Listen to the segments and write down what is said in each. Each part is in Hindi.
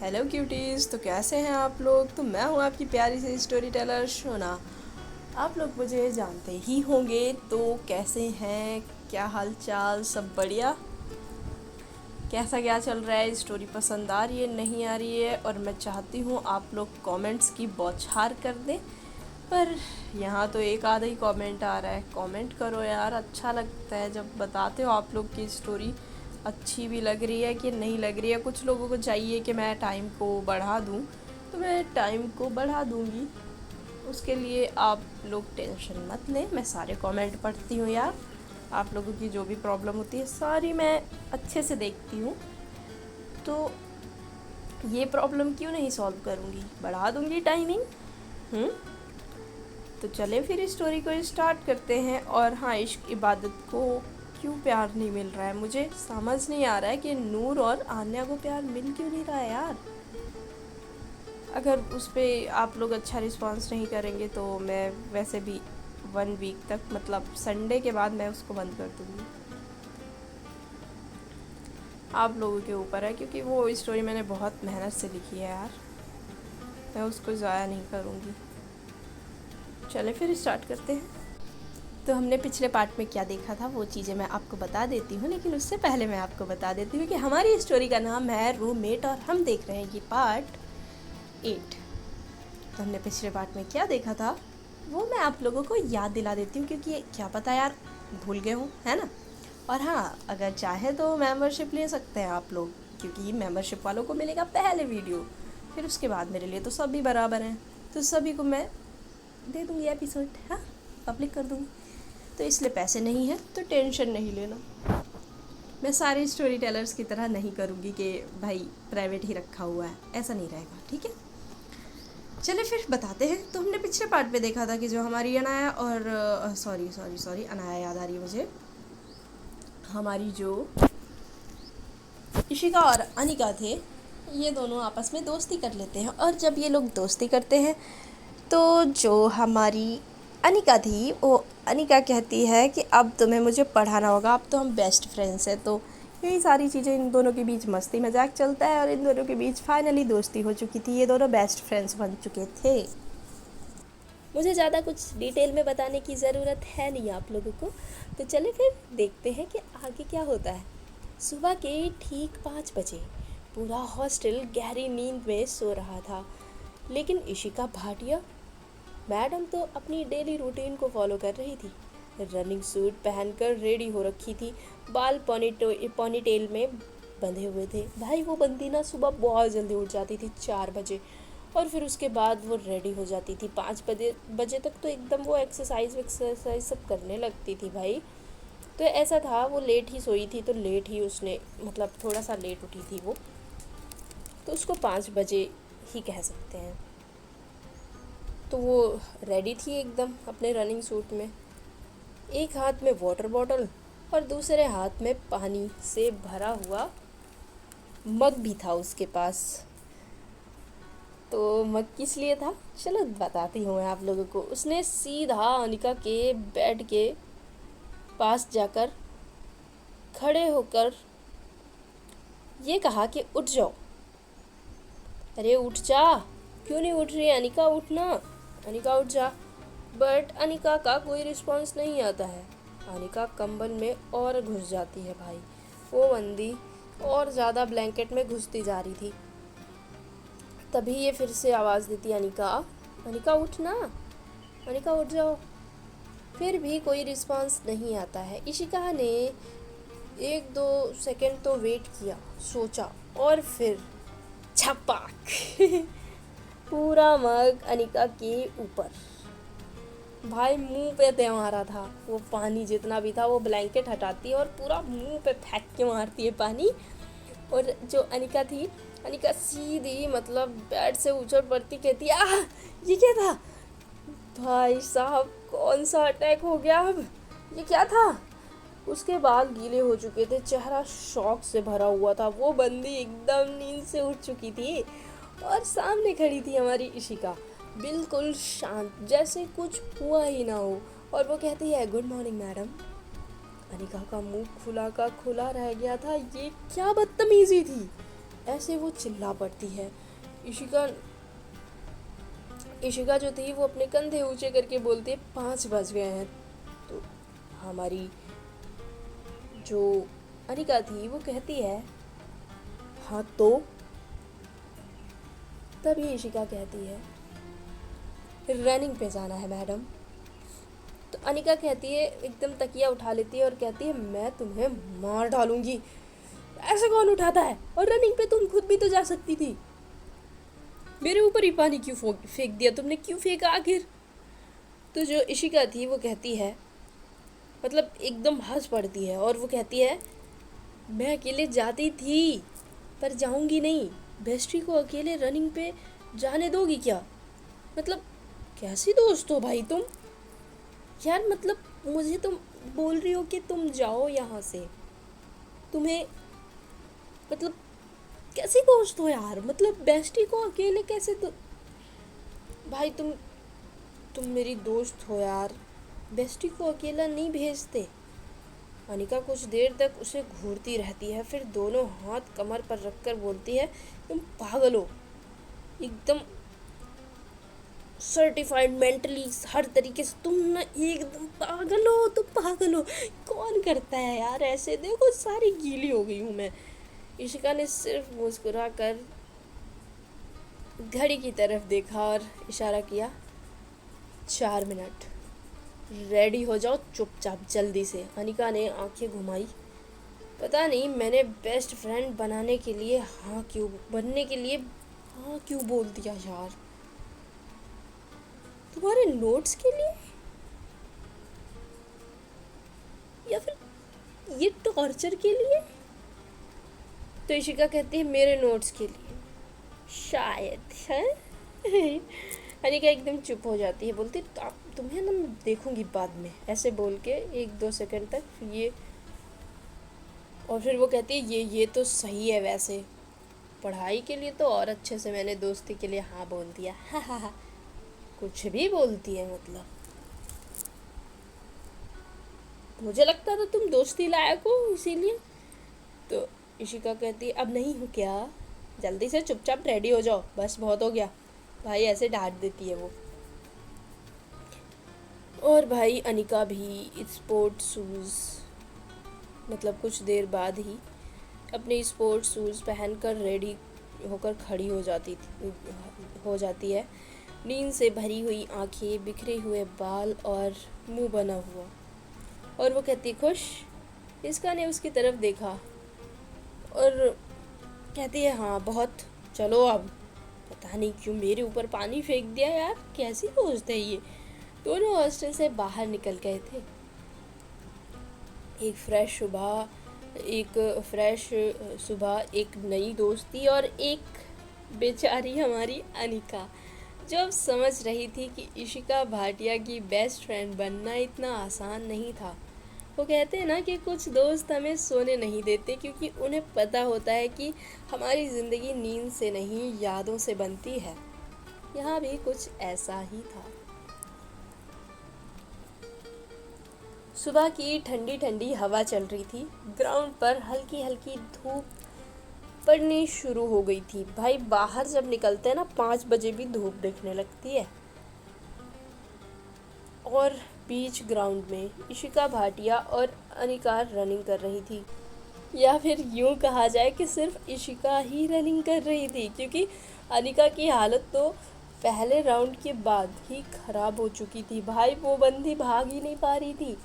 Hello cuties. तो कैसे हैं आप लोग। तो मैं हूँ आपकी प्यारी सी स्टोरी टेलर शोना। आप लोग मुझे जानते ही होंगे। तो कैसे हैं, क्या हाल चाल, सब बढ़िया। कैसा क्या चल रहा है, स्टोरी पसंद आ रही है नहीं आ रही है। और मैं चाहती हूँ आप लोग कमेंट्स की बौछार कर दें। पर यहाँ तो एक आधा ही कमेंट आ रहा है। कमेंट करो यार, अच्छा लगता है जब बताते हो आप लोग की स्टोरी अच्छी भी लग रही है कि नहीं लग रही है। कुछ लोगों को चाहिए कि मैं टाइम को बढ़ा दूँ, तो मैं टाइम को बढ़ा दूँगी। उसके लिए आप लोग टेंशन मत लें, मैं सारे कमेंट पढ़ती हूँ यार। आप लोगों की जो भी प्रॉब्लम होती है सारी मैं अच्छे से देखती हूँ। तो ये प्रॉब्लम क्यों नहीं सॉल्व करूँगी, बढ़ा दूँगी टाइमिंग। तो चले फिर स्टोरी को स्टार्ट करते हैं। और हाँ, इश्क इबादत को क्यों प्यार नहीं मिल रहा है, मुझे समझ नहीं आ रहा है कि नूर और आन्या को प्यार मिल क्यों नहीं रहा है यार। अगर उस पर आप लोग अच्छा रिस्पांस नहीं करेंगे तो मैं वैसे भी 1 वीक तक, मतलब संडे के बाद मैं उसको बंद कर दूँगी। आप लोगों के ऊपर है, क्योंकि वो स्टोरी मैंने बहुत मेहनत से लिखी है यार, मैं उसको ज़ाया नहीं करूँगी। चले फिर स्टार्ट करते हैं। तो हमने पिछले पार्ट में क्या देखा था वो चीज़ें मैं आपको बता देती हूँ, लेकिन उससे पहले मैं आपको बता देती हूँ कि हमारी स्टोरी का नाम है रूममेट और हम देख रहे हैं ये पार्ट 8। तो हमने पिछले पार्ट में क्या देखा था वो मैं आप लोगों को याद दिला देती हूँ, क्योंकि क्या पता यार भूल गए हो, है ना। और हाँ, अगर चाहे तो मेंबरशिप ले सकते हैं आप लोग, क्योंकि मेंबरशिप वालों को मिलेगा पहले वीडियो, फिर उसके बाद मेरे लिए तो सभी बराबर हैं। तो सभी को मैं दे दूँगी एपिसोड, हाँ, पब्लिक कर दूँगी। तो इसलिए पैसे नहीं है तो टेंशन नहीं लेना। मैं सारे स्टोरी टेलर्स की तरह नहीं करूँगी कि भाई प्राइवेट ही रखा हुआ है, ऐसा नहीं रहेगा, ठीक है। चले फिर बताते हैं। तो हमने पिछले पार्ट में देखा था कि जो हमारी अनाया और सॉरी अनाया याद आ रही है मुझे, हमारी जो इशिका और अनिका थे, ये दोनों आपस में दोस्ती कर लेते हैं। और जब ये लोग दोस्ती करते हैं तो जो हमारी अनिका थी वो अनिका कहती है कि अब तुम्हें मुझे पढ़ाना होगा, अब तो हम बेस्ट फ्रेंड्स हैं। तो यही सारी चीज़ें इन दोनों के बीच मस्ती मजाक चलता है और इन दोनों के बीच फाइनली दोस्ती हो चुकी थी। ये दोनों बेस्ट फ्रेंड्स बन चुके थे। मुझे ज़्यादा कुछ डिटेल में बताने की ज़रूरत है नहीं आप लोगों को। तो चले फिर देखते हैं कि आगे क्या होता है। सुबह के ठीक 5 बजे पूरा हॉस्टल गहरी नींद में सो रहा था, लेकिन इशिका भाटिया मैडम तो अपनी डेली रूटीन को फॉलो कर रही थी। रनिंग सूट पहनकर रेडी हो रखी थी, बाल पॉनीटेल में बंधे हुए थे। भाई वो बंदी ना सुबह बहुत जल्दी उठ जाती थी 4 बजे, और फिर उसके बाद वो रेडी हो जाती थी 5 बजे तक। तो एकदम वो एक्सरसाइज सब करने लगती थी भाई। तो ऐसा था, वो लेट ही सोई थी तो लेट ही उसने, मतलब थोड़ा सा लेट उठी थी वो, तो उसको 5 बजे ही कह सकते हैं। तो वो रेडी थी एकदम अपने रनिंग सूट में, एक हाथ में वाटर बॉटल और दूसरे हाथ में पानी से भरा हुआ मग भी था उसके पास। तो मग किस लिए था, चलो बताती हूँ मैं आप लोगों को। उसने सीधा अनिका के बेड के पास जाकर खड़े होकर ये कहा कि उठ जाओ। अरे उठ जा, क्यों नहीं उठ रही अनिका, उठना अनिका, उठ जा। बट अनिका का कोई रिस्पॉन्स नहीं आता है। अनिका कंबल में और घुस जाती है भाई। वो बंदी और ज़्यादा ब्लैंकेट में घुसती जा रही थी। तभी ये फिर से आवाज़ देती, अनिका अनिका उठना, अनिका उठ जाओ। फिर भी कोई रिस्पॉन्स नहीं आता है। इशिका ने 1-2 सेकंड तो वेट किया, सोचा, और फिर छपाक पूरा मग अनिका के ऊपर। भाई मुंह पे दे मारा था वो पानी, जितना भी था वो ब्लैंकेट हटाती है और पूरा मुंह पे फेंक के मारती है पानी। और जो अनिका थी, अनिका सीधी मतलब बेड से उछल पड़ती, कहती आह ये क्या था। भाई साहब कौन सा अटैक हो गया, अब ये क्या था। उसके बाल गीले हो चुके थे, चेहरा शॉक से भरा हुआ था। वो बंदी एकदम नींद से उठ चुकी थी और सामने खड़ी थी हमारी इशिका, बिल्कुल शांत, जैसे कुछ हुआ ही ना हो। और वो कहती है, गुड मॉर्निंग मैडम। अनिका का मुंह खुला का खुला रह गया था। ये क्या बदतमीजी थी। ऐसे वो चिल्ला पड़ती है। इशिका इशिका जो थी वो अपने कंधे ऊंचे करके बोलती है 5 बज गए हैं। तो हमारी जो अनिका थी वो कहती है हाँ तो। तभी इशिका कहती है रनिंग पे जाना है मैडम। तो अनिका कहती है, एकदम तकिया उठा लेती है और कहती है मैं तुम्हें मार डालूंगी, ऐसे कौन उठाता है, और रनिंग पे तुम खुद भी तो जा सकती थी, मेरे ऊपर ही पानी क्यों फेंक दिया तुमने, क्यों फेंका आखिर। तो जो इशिका थी वो कहती है, मतलब एकदम हंस पड़ती है और वो कहती है मैं अकेले जाती थी पर जाऊंगी नहीं, बेस्टी को अकेले रनिंग पे जाने दोगी क्या, मतलब कैसी दोस्त हो भाई तुम यार, मतलब मुझे तुम बोल रही हो कि तुम जाओ यहाँ से, तुम्हें मतलब कैसी दोस्त हो यार, मतलब बेस्टी को अकेले कैसे तो भाई तुम मेरी दोस्त हो यार, बेस्टी को अकेला नहीं भेजते। अनिका कुछ देर तक उसे घूरती रहती है, फिर दोनों हाथ कमर पर रखकर बोलती है तुम पागल हो, एकदम सर्टिफाइड मेंटली हर तरीके से तुम ना एकदम पागल हो, तुम पागल हो, कौन करता है यार ऐसे, देखो सारी गीली हो गई हूँ मैं। इशिका ने सिर्फ मुस्कुरा कर घड़ी की तरफ देखा और इशारा किया 4 मिनट, रेडी हो जाओ चुपचाप जल्दी से। अनिका ने आंखें घुमाई, पता नहीं मैंने बेस्ट फ्रेंड बनने के लिए हाँ क्यों बोल दिया यार, तुम्हारे नोट्स के लिए या फिर ये टॉर्चर के लिए। तो इशिका कहती है मेरे नोट्स के लिए शायद है। अनिका एकदम चुप हो जाती है, बोलती तुम्हें ना मैं देखूंगी बाद में, ऐसे बोल के 1-2 सेकंड तक ये, और फिर वो कहती है ये तो सही है, वैसे पढ़ाई के लिए तो और अच्छे से मैंने दोस्ती के लिए हाँ बोल दिया। हा हा हा, कुछ भी बोलती है, मतलब मुझे लगता था तुम दोस्ती लायक हो इसीलिए। तो इशिका कहती अब नहीं हो क्या, जल्दी से चुपचाप रेडी हो जाओ, बस बहुत हो गया भाई, ऐसे डांट देती है वो। और भाई अनिका भी स्पोर्ट शूज़, मतलब कुछ देर बाद ही अपने स्पोर्ट शूज़ पहनकर रेडी होकर खड़ी हो जाती है, नींद से भरी हुई आंखें, बिखरे हुए बाल और मुंह बना हुआ, और वो कहती खुश। इसका ने उसकी तरफ देखा और कहती है हाँ बहुत, चलो अब, पता नहीं क्यों मेरे ऊपर पानी फेंक दिया यार, कैसी दोस्त है ये। दोनों हॉस्टल से बाहर निकल गए थे। एक फ्रेश सुबह, एक नई दोस्ती और एक बेचारी हमारी अनिका, जो अब समझ रही थी कि इशिका भाटिया की बेस्ट फ्रेंड बनना इतना आसान नहीं था। वो कहते हैं ना कि कुछ दोस्त हमें सोने नहीं देते क्योंकि उन्हें पता होता है कि हमारी ज़िंदगी नींद से नहीं यादों से बनती है। यहाँ भी कुछ ऐसा ही था। सुबह की ठंडी ठंडी हवा चल रही थी, ग्राउंड पर हल्की हल्की धूप पड़नी शुरू हो गई थी। भाई बाहर जब निकलते हैं ना 5 बजे भी धूप दिखने लगती है। और बीच ग्राउंड में इशिका भाटिया और अनिका रनिंग कर रही थी, या फिर यूं कहा जाए कि सिर्फ इशिका ही रनिंग कर रही थी, क्योंकि अनिका की हालत तो पहले राउंड के बाद ही ख़राब हो चुकी थी। भाई वो बंदी भाग ही नहीं पा रही थी,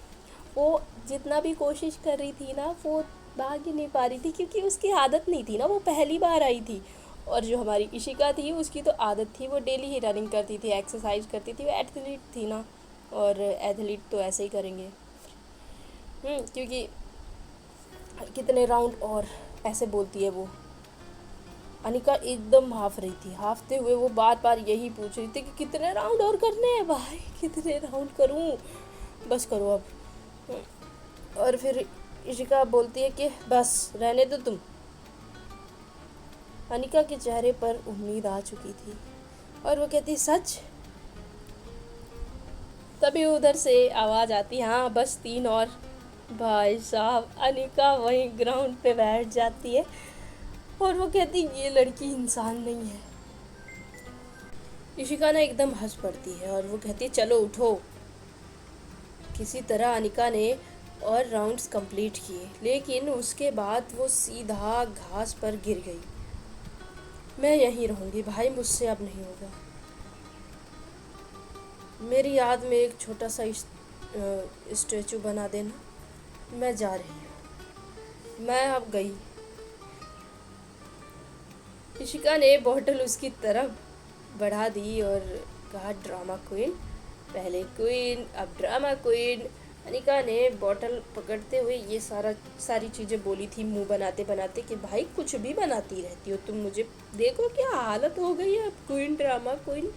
वो जितना भी कोशिश कर रही थी ना वो भाग ही नहीं पा रही थी, क्योंकि उसकी आदत नहीं थी ना, वो पहली बार आई थी। और जो हमारी इशिका थी उसकी तो आदत थी, वो डेली ही रनिंग करती थी, एक्सरसाइज करती थी, वो एथलीट थी ना, और एथलीट तो ऐसे ही करेंगे क्योंकि कितने राउंड, और ऐसे बोलती है वो। अनिका एकदम हाफ रही थी, हाफते हुए वो बार बार यही पूछ रही थी कि कितने राउंड और करने हैं भाई, कितने राउंड करूं, बस करो अब। और फिर इशिका बोलती है कि बस रहने दो तुम। अनिका के चेहरे पर उम्मीद आ चुकी थी और वो कहती सच। तभी उधर से आवाज़ आती हाँ बस 3 और। भाई साहब अनिका वहीं ग्राउंड पे बैठ जाती है और वो कहती ये लड़की इंसान नहीं है। इशिका ना एकदम हंस पड़ती है और वो कहती है चलो उठो। किसी तरह अनिका ने और राउंड्स कंप्लीट किए, लेकिन उसके बाद वो सीधा घास पर गिर गई। मैं यहीं रहूंगी भाई, मुझसे अब नहीं होगा। मेरी याद में एक छोटा सा स्टैचू बना देना। मैं जा रही हूँ। मैं अब गई। इशिका ने बॉटल उसकी तरफ बढ़ा दी और कहा ड्रामा क्वीन, पहले क्वीन अब ड्रामा क्वीन। अनिका ने बॉटल पकड़ते हुए ये सारी चीज़ें बोली थी मुंह बनाते बनाते कि भाई कुछ भी बनाती रहती हो तुम, मुझे देखो क्या हालत हो गई है। अब क्वीन ड्रामा क्वीन,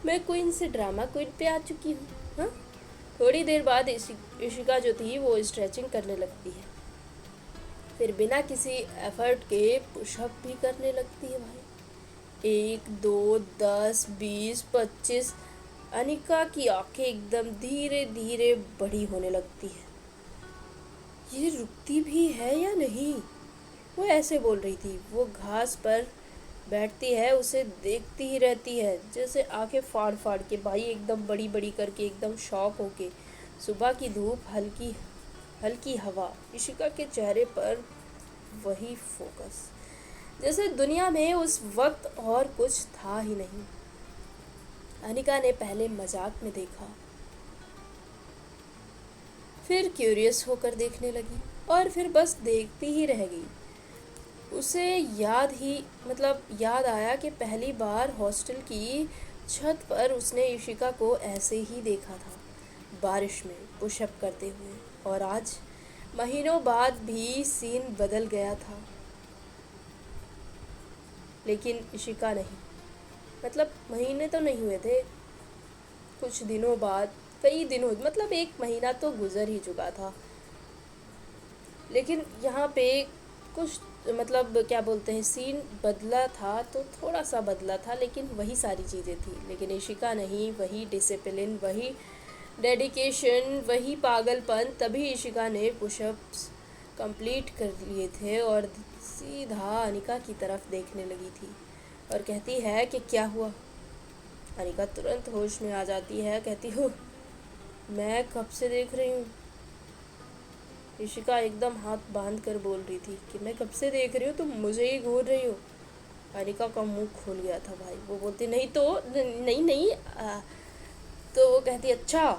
मैं क्वीन से ड्रामा क्वीन पे आ चुकी हूँ। हाँ, थोड़ी देर बाद इशिका जो थी वो स्ट्रेचिंग करने लगती है, फिर बिना किसी एफर्ट के पुशअप भी करने लगती है भाई। 1 2 10 20 25। अनिका की आंखें एकदम धीरे धीरे बड़ी होने लगती है। ये रुकती भी है या नहीं, वो ऐसे बोल रही थी। वो घास पर बैठती है, उसे देखती ही रहती है, जैसे आंखें फाड़ फाड़ के भाई, एकदम बड़ी बड़ी करके, एकदम शॉक होके। सुबह की धूप, हल्की हल्की हवा, इशिका के चेहरे पर वही फोकस, जैसे दुनिया में उस वक्त और कुछ था ही नहीं। अनिका ने पहले मजाक में देखा, फिर क्यूरियस होकर देखने लगी और फिर बस देखती ही रह गई। उसे याद आया कि पहली बार हॉस्टल की छत पर उसने इशिका को ऐसे ही देखा था, बारिश में पुशअप करते हुए। और आज महीनों बाद भी सीन बदल गया था, लेकिन इशिका नहीं। महीने तो नहीं हुए थे, कुछ दिनों बाद, कई दिनों, 1 महीना तो गुजर ही चुका था। लेकिन यहाँ पे कुछ क्या बोलते हैं, सीन बदला था तो थोड़ा सा बदला था, लेकिन वही सारी चीज़ें थी। लेकिन इशिका नहीं, वही डिसिप्लिन, वही डेडिकेशन, वही पागलपन। तभी इशिका ने पुशअप्स कंप्लीट कर लिए थे और सीधा अनिका की तरफ देखने लगी थी और कहती है कि क्या हुआ। अनिका तुरंत होश में आ जाती है, कहती हो मैं कब से देख रही हूँ। इशिका एकदम हाथ बांध कर बोल रही थी कि मैं कब से देख रही हूँ, तुम मुझे ही घूर रही हो। अनिका का मुंह खोल गया था भाई। वो बोलती नहीं तो नहीं तो वो कहती अच्छा,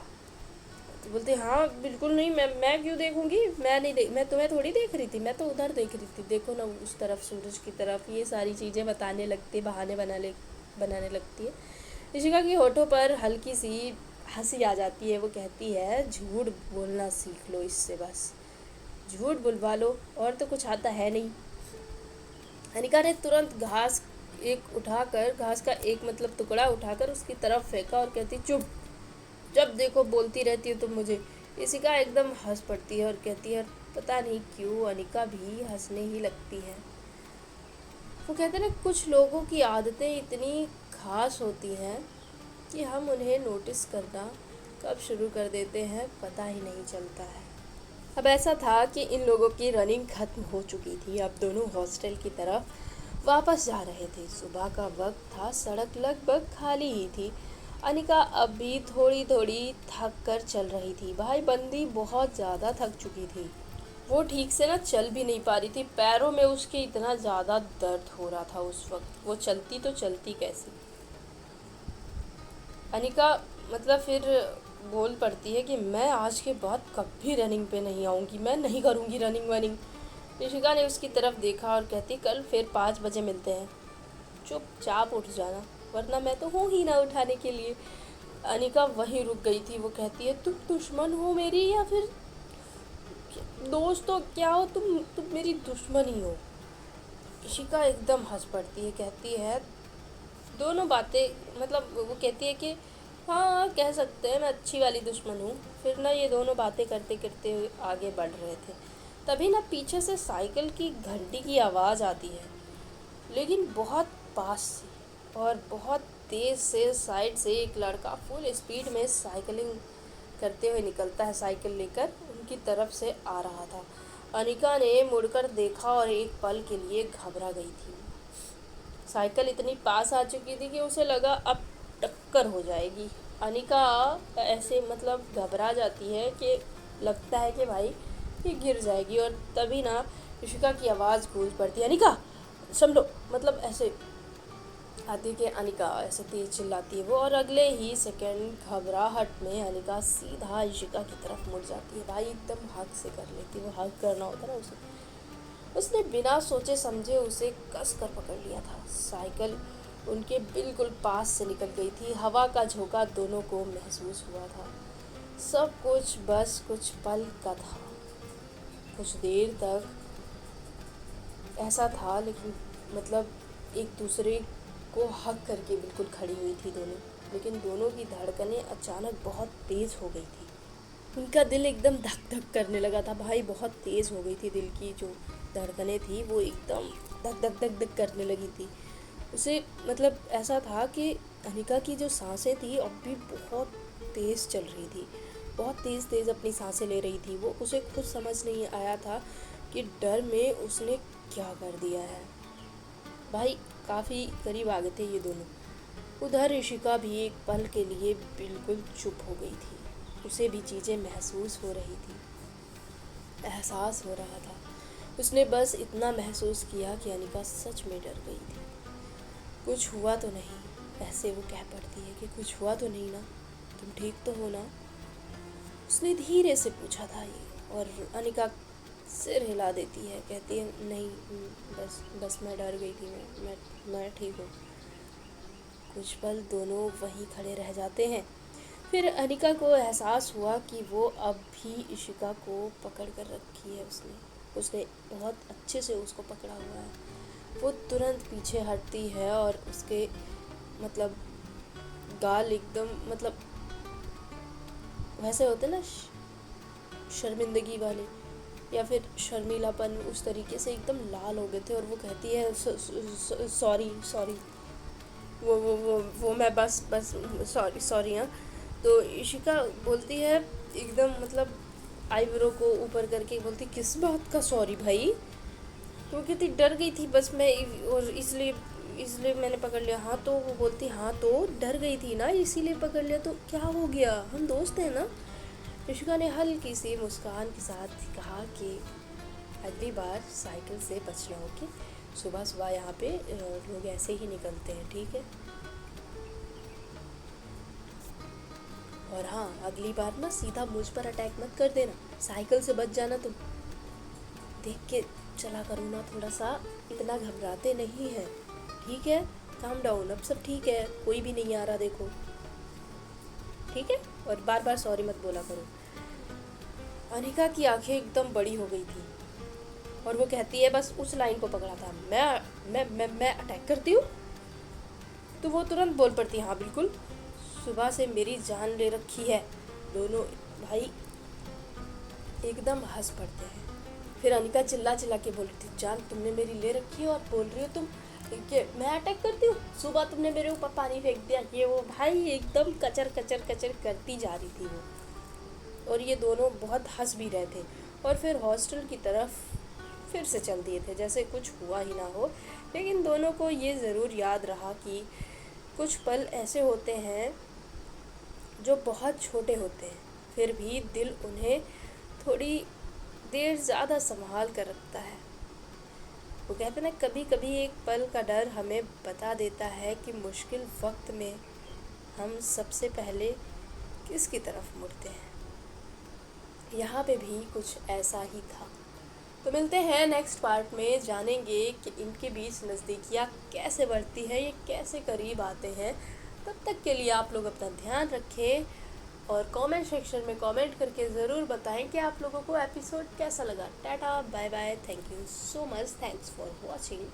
तो बोलती हाँ बिल्कुल नहीं, मैं क्यों देखूंगी, मैं तुम्हें थोड़ी देख रही थी, मैं तो उधर देख रही थी, देखो ना उस तरफ, सूरज की तरफ। ये सारी चीज़ें बताने लगती, बहाने बनाने लगती है। इशिका की होठों पर हल्की सी हंसी आ जाती है। वो कहती है झूठ बोलना सीख लो इससे, बस झूठ बुलवा लो, और तो कुछ आता है नहीं। अनिका ने तुरंत घास का एक टुकड़ा उठाकर उसकी तरफ फेंका और कहती चुप, जब देखो बोलती रहती हो तुम मुझे। इशिका एकदम हंस पड़ती है और कहती है पता नहीं क्यों अनिका भी हंसने ही लगती है। वो कहते हैं ना, कुछ लोगों की आदतें इतनी खास होती हैं कि हम उन्हें नोटिस करना कब शुरू कर देते हैं पता ही नहीं चलता है। अब ऐसा था कि इन लोगों की रनिंग खत्म हो चुकी थी। अब दोनों हॉस्टल की तरफ वापस जा रहे थे। सुबह का वक्त था, सड़क लगभग खाली ही थी। अनिका अब भी थोड़ी थोड़ी थक कर चल रही थी। भाई बंदी बहुत ज़्यादा थक चुकी थी, वो ठीक से ना चल भी नहीं पा रही थी। पैरों में उसके इतना ज़्यादा दर्द हो रहा था उस वक्त। वो चलती तो चलती कैसे। अनिका फिर बोल पड़ती है कि मैं आज के बाद कभी रनिंग पे नहीं आऊँगी, मैं नहीं करूँगी रनिंग वनिंग। इशिका ने उसकी तरफ देखा और कहती कल फिर 5 बजे मिलते हैं, चुपचाप उठ जाना, वरना मैं तो हूँ ही ना उठाने के लिए। अनिका वहीं रुक गई थी। वो कहती है तुम दुश्मन हो मेरी या फिर दोस्त हो, क्या हो तुम मेरी दुश्मन ही हो। इशिका एकदम हंस पड़ती है, कहती है दोनों बातें, वो कहती है कि हाँ कह सकते हैं मैं अच्छी वाली दुश्मन हूँ। फिर ना ये दोनों बातें करते करते आगे बढ़ रहे थे। तभी ना पीछे से साइकिल की घंटी की आवाज़ आती है, लेकिन बहुत पास से और बहुत तेज़ से। साइड से एक लड़का फुल स्पीड में साइकिलिंग करते हुए निकलता है, साइकिल लेकर उनकी तरफ से आ रहा था। अनिका ने मुड़कर देखा और एक पल के लिए घबरा गई थी। साइकिल इतनी पास आ चुकी थी कि उसे लगा अब टक्कर हो जाएगी। अनिका ऐसे मतलब घबरा जाती है कि लगता है कि भाई ये गिर जाएगी, और तभी ना इशिका की आवाज़ गूंज पड़ती है, अनिका संभलो, मतलब ऐसे आती है कि अनिका ऐसे तेज चिल्लाती है वो, और अगले ही सेकंड घबराहट में अनिका सीधा इशिका की तरफ मुड़ जाती है। भाई एकदम हक से कर लेती है, वो हक करना होता है ना उसे। उसने बिना सोचे समझे उसे कस कर पकड़ लिया था। साइकिल उनके बिल्कुल पास से निकल गई थी। हवा का झोंका दोनों को महसूस हुआ था। सब कुछ बस कुछ पल का था। कुछ देर तक ऐसा था, लेकिन मतलब एक दूसरे को हक करके बिल्कुल खड़ी हुई थी दोनों। लेकिन दोनों की धड़कनें अचानक बहुत तेज़ हो गई थी। उनका दिल एकदम धक धक करने लगा था। भाई बहुत तेज़ हो गई थी, दिल की जो धड़कनें थी वो एकदम धक धक धक धक करने लगी थी। उसे मतलब ऐसा था कि अनिका की जो सांसें थी अब भी बहुत तेज़ चल रही थी, बहुत तेज़ तेज़ अपनी सांसें ले रही थी। वो उसे खुद समझ नहीं आया था कि डर में उसने क्या कर दिया है। भाई काफ़ी करीब आ गए थे ये दोनों। उधर इशिका भी एक पल के लिए बिल्कुल चुप हो गई थी। उसे भी चीज़ें महसूस हो रही थी, एहसास हो रहा था। उसने बस इतना महसूस किया कि अनिका सच में डर गई थी। कुछ हुआ तो नहीं, ऐसे वो कह पड़ती है कि कुछ हुआ तो नहीं ना, तुम ठीक तो हो ना। उसने धीरे से पूछा था ये, और अनिका सिर हिला देती है, कहती है नहीं, बस मैं डर गई थी, मैं ठीक हूँ। कुछ पल दोनों वहीं खड़े रह जाते हैं। फिर अनिका को एहसास हुआ कि वो अब भी इशिका को पकड़ कर रखी है उसने बहुत अच्छे से उसको पकड़ा हुआ है। वो तुरंत पीछे हटती है और उसके मतलब गाल एकदम मतलब वैसे होते ना शर्मिंदगी वाले या फिर शर्मीलापन, उस तरीके से एकदम लाल हो गए थे। और वो कहती है सॉरी सॉरी, वो मैं बस सॉरी सॉरी। हाँ, तो इशिका बोलती है एकदम मतलब आईब्रो को ऊपर करके बोलती, किस बात का सॉरी भाई, तो कितनी डर गई थी बस मैं, और इसलिए मैंने पकड़ लिया। हाँ तो वो बोलती, हाँ तो डर गई थी ना इसीलिए पकड़ लिया, तो क्या हो गया, हम दोस्त हैं ना। इशिका ने हल्की सी मुस्कान के साथ कहा कि अगली बार साइकिल से बचना, ओके। सुबह सुबह यहाँ पे लोग ऐसे ही निकलते हैं, ठीक है। और हाँ, अगली बार ना सीधा मुझ पर अटैक मत कर देना, साइकिल से बच जाना तुम। देख के चला करो ना थोड़ा सा, इतना घबराते नहीं हैं, ठीक है। काम डाउन, अब सब ठीक है, कोई भी नहीं आ रहा देखो, ठीक है। और बार बार सॉरी मत बोला करो। अनिका की आंखें एकदम बड़ी हो गई थी और वो कहती है बस उस लाइन को पकड़ा था, मैं अटैक करती हूँ। तो वो तुरंत बोल पड़ती है, हाँ बिल्कुल, सुबह से मेरी जान ले रखी है। दोनों भाई एकदम हंस पड़ते हैं। फिर अनिका चिल्ला चिल्ला के बोल रही थी, जान तुमने मेरी ले रखी है और बोल रही हो तुम कि मैं अटैक करती हूँ, सुबह तुमने मेरे ऊपर पानी फेंक दिया, ये वो। भाई एकदम कचर कचर कचर करती जा रही थी वो, और ये दोनों बहुत हंस भी रहे थे। और फिर हॉस्टल की तरफ फिर से चल दिए थे जैसे कुछ हुआ ही ना हो। लेकिन दोनों को ये ज़रूर याद रहा कि कुछ पल ऐसे होते हैं जो बहुत छोटे होते हैं, फिर भी दिल उन्हें थोड़ी देर ज़्यादा संभाल कर रखता है। वो कहते हैं ना, कभी कभी एक पल का डर हमें बता देता है कि मुश्किल वक्त में हम सबसे पहले किसकी तरफ मुड़ते हैं। यहाँ पे भी कुछ ऐसा ही था। तो मिलते हैं नेक्स्ट पार्ट में, जानेंगे कि इनके बीच नज़दीकियाँ कैसे बढ़ती है, ये कैसे करीब आते हैं। तब तक के लिए आप लोग अपना ध्यान रखें और कमेंट सेक्शन में कमेंट करके ज़रूर बताएं कि आप लोगों को एपिसोड कैसा लगा। टाटा bye bye, thank you so much, thanks for watching.